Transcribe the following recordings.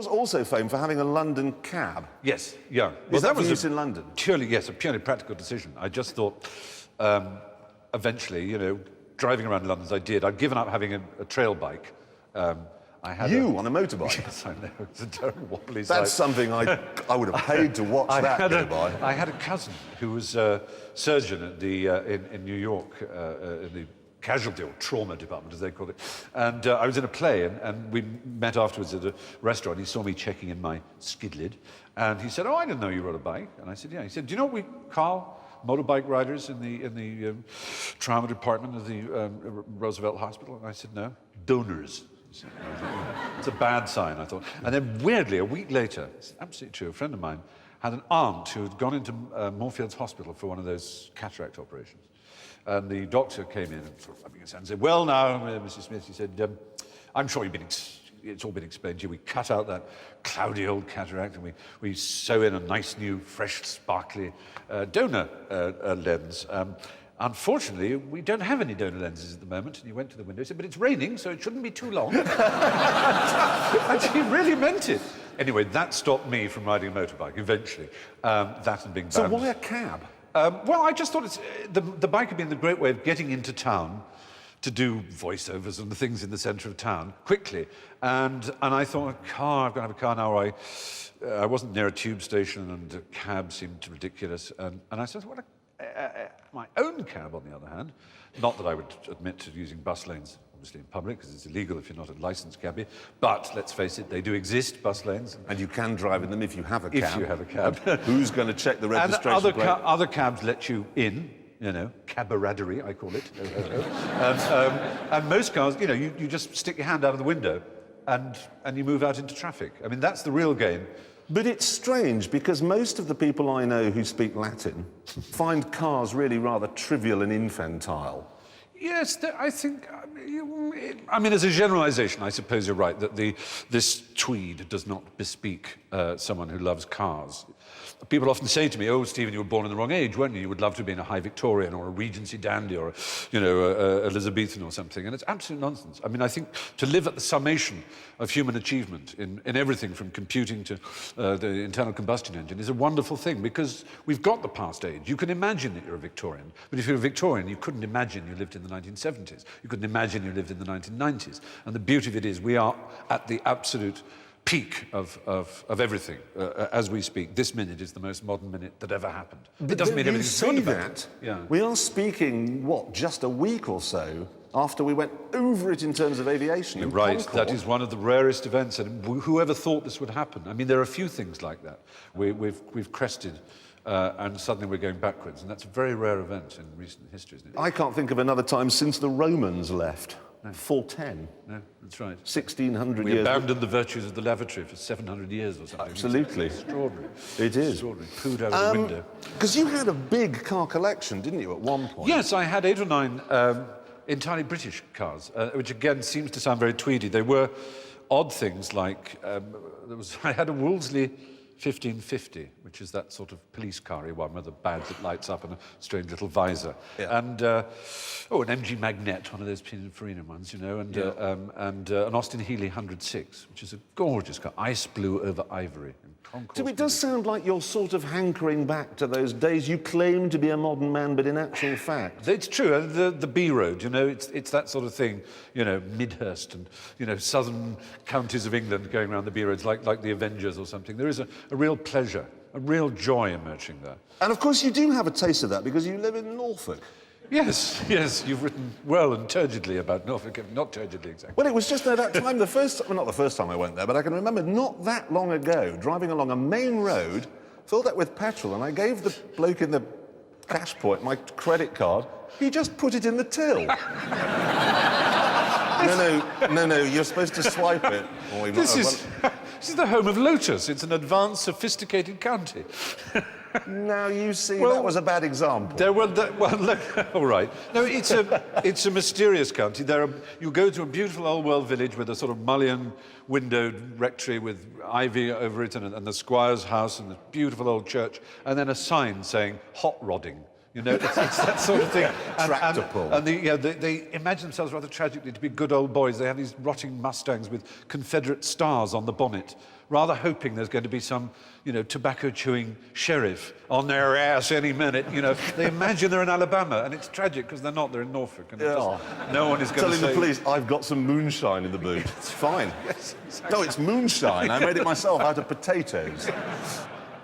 Was also famed for having a London cab. Yes, yeah. Is that for use in London? Purely, yes, a purely practical decision. I just thought, eventually, you know, driving around London as I did, I'd given up having a trail bike. I had on a motorbike? Yes, I know. It's a terrible wobbly That's something I would have paid to watch that go by. I had a cousin who was a surgeon at the, in New York, in the casualty or trauma department, as they call it. And I was in a play, and we met afterwards at a restaurant. He saw me checking in my skid lid, and he said, "Oh, I didn't know you rode a bike." And I said, "Yeah." He said, "Do you know what we call motorbike riders in the trauma department of the Roosevelt Hospital?" And I said, "No, donors." It's a bad sign, I thought. And then, weirdly, a week later, it's absolutely true, a friend of mine had an aunt who had gone into Moorfields Hospital for one of those cataract operations. And the doctor came in and sort of rubbing his hand and said, "Well, now, Mrs. Smith," he said, "I'm sure it's all been explained to you. We cut out that cloudy old cataract and we sew in a nice new, fresh, sparkly donor lens. Unfortunately, we don't have any donor lenses at the moment." And he went to the window and said, "But it's raining, so it shouldn't be too long." And he really meant it. Anyway, that stopped me from riding a motorbike, eventually. That and being banned. So why a cab? Well, I just thought the bike had been the great way of getting into town to do voiceovers and the things in the centre of town quickly. And I thought, a car, I've got to have a car now. I wasn't near a tube station and a cab seemed ridiculous. And I said, well, my own cab, on the other hand, not that I would admit to using bus lanes, obviously in public, because it's illegal if you're not a licensed cabbie, but let's face it, they do exist, bus lanes. And you can drive in them if you have a cab. If you have a cab. Who's going to check the registration and plate? Other cabs let you in, you know, cabaraderie, I call it. And most cars, you know, you just stick your hand out of the window and you move out into traffic. I mean, that's the real game. But it's strange, because most of the people I know who speak Latin find cars really rather trivial and infantile. Yes, I think, I mean, as a generalisation, I suppose you're right, that this tweed does not bespeak someone who loves cars. People often say to me, "Oh, Stephen, you were born in the wrong age, weren't you? You would love to have been a high Victorian or a Regency dandy or, you know, a Elizabethan or something." And it's absolute nonsense. I mean, I think to live at the summation of human achievement in everything from computing to the internal combustion engine is a wonderful thing, because we've got the past age. You can imagine that you're a Victorian, but if you're a Victorian, you couldn't imagine you lived in the 1970s. You couldn't imagine you lived in the 1990s. And the beauty of it is we are at the absolute peak of everything as we speak. This minute is the most modern minute that ever happened. It doesn't mean everything's good about it. Yeah. We are speaking, what, just a week or so after we went over it in terms of aviation. You're right, that is one of the rarest events, and whoever thought this would happen? I mean, there are a few things like that. We've crested, and suddenly we're going backwards, and that's a very rare event in recent history, isn't it? I can't think of another time since the Romans left. No. 410. No, that's right. 1600 we years. We abandoned the virtues of the lavatory for 700 years or something. Absolutely. It's extraordinary. It is. Extraordinary. Pooed out the window. Because you had a big car collection, didn't you, at one point? Yes, I had 8 or 9 entirely British cars, which again seems to sound very tweedy. They were odd things like, I had a Wolseley 1550, which is that sort of police car-y one with a badge that lights up and a strange little visor. Yeah. And, an MG Magnette, one of those Pininfarina ones, you know, and an Austin Healey 106, which is a gorgeous car, ice blue over ivory. So it does sound like you're sort of hankering back to those days. You claim to be a modern man, but in actual fact... It's true. The B road, you know, it's that sort of thing, you know, Midhurst and, you know, southern counties of England going around the B roads like the Avengers or something. There is a real pleasure, a real joy emerging there. And of course you do have a taste of that because you live in Norfolk. Yes, you've written well and turgidly about Norfolk, not turgidly exactly. Well, it was just at that time, not the first time I went there, but I can remember not that long ago, driving along a main road, filled up with petrol, and I gave the bloke in the cash point my credit card. He just put it in the till. No, you're supposed to swipe it. This is the home of Lotus. It's an advanced, sophisticated county. Now, you see, that was a bad example. Look, all right. No, it's a mysterious county. You go to a beautiful old-world village with a sort of mullion windowed rectory with ivy over it and the squire's house and the beautiful old church, and then a sign saying hot rodding. You know, it's that sort of thing. Tractor pull. And they imagine themselves rather tragically to be good old boys. They have these rotting Mustangs with Confederate stars on the bonnet, rather hoping there's going to be some, you know, tobacco-chewing sheriff on their ass any minute. You know, they imagine they're in Alabama, and it's tragic because they're not. They're in Norfolk, and no one is going to Telling say... the police, I've got some moonshine in the boot. It's fine. Yes, exactly. No, it's moonshine. I made it myself out of potatoes.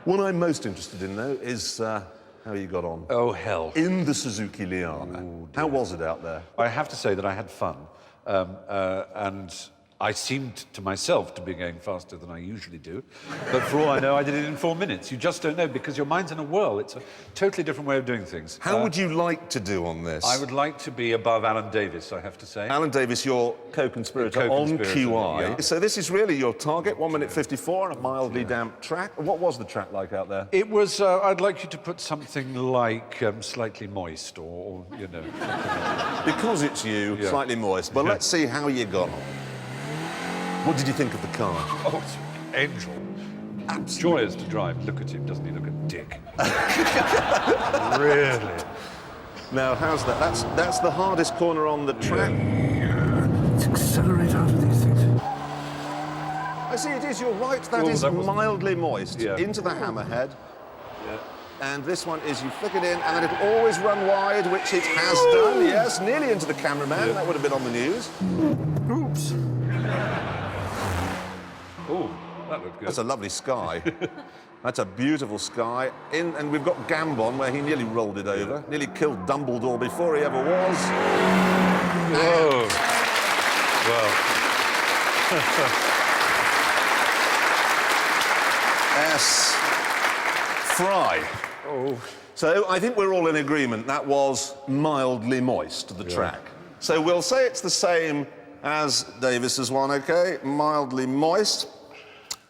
What I'm most interested in, though, is how you got on. Oh, hell. In the Suzuki Liana. How was it out there? I have to say that I had fun, and I seemed to myself to be going faster than I usually do. But for all I know, I did it in 4 minutes. You just don't know because your mind's in a whirl. It's a totally different way of doing things. How would you like to do on this? I would like to be above Alan Davis, I have to say. Alan Davis, your co-conspirator on QI. Yeah. So this is really your target, 1 minute 54 on a mildly damp track. What was the track like out there? It was, I'd like you to put something like slightly moist or you know. Because it's you, slightly moist. But let's see how you got on. What did you think of the car? Oh, it's angel. Joyous to drive. Look at him, doesn't he look a dick? Really? Now, how's that? That's the hardest corner on the track. Let's accelerate out of these things. I see it is, you're right. That is mildly moist. Yeah. Into the hammerhead. Yeah. And this one is you flick it in, and then it'll always run wide, which it has done, yes. Nearly into the cameraman. That would have been on the news. Oops. Oh, that looked good. That's a lovely sky. That's a beautiful sky. And we've got Gambon, where he nearly rolled it over. Nearly killed Dumbledore before he ever was. Whoa. Well. S. Fry. Oh. So I think we're all in agreement. That was mildly moist, the track. So we'll say it's the same as Davis's one, OK? Mildly moist.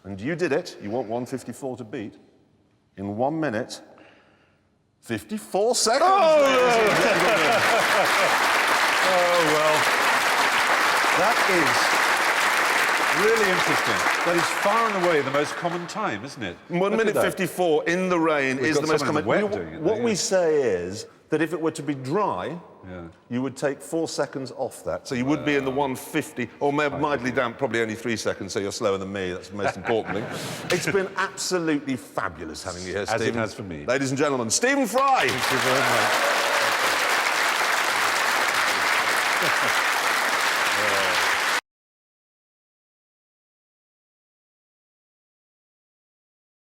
And you did it. You want 154 to beat in 1 minute, 54 seconds. Oh, well. That is really interesting. That is far and away the most common time, isn't it? 1 minute 54 in the rain is the most common. What we say is that if it were to be dry, you would take 4 seconds off that. So you would be in the 150, or mildly damp, probably only 3 seconds, so you're slower than me. That's the most important thing. It's been absolutely fabulous having you here, Stephen. As it has for me. Ladies and gentlemen, Stephen Fry. Thank you very much.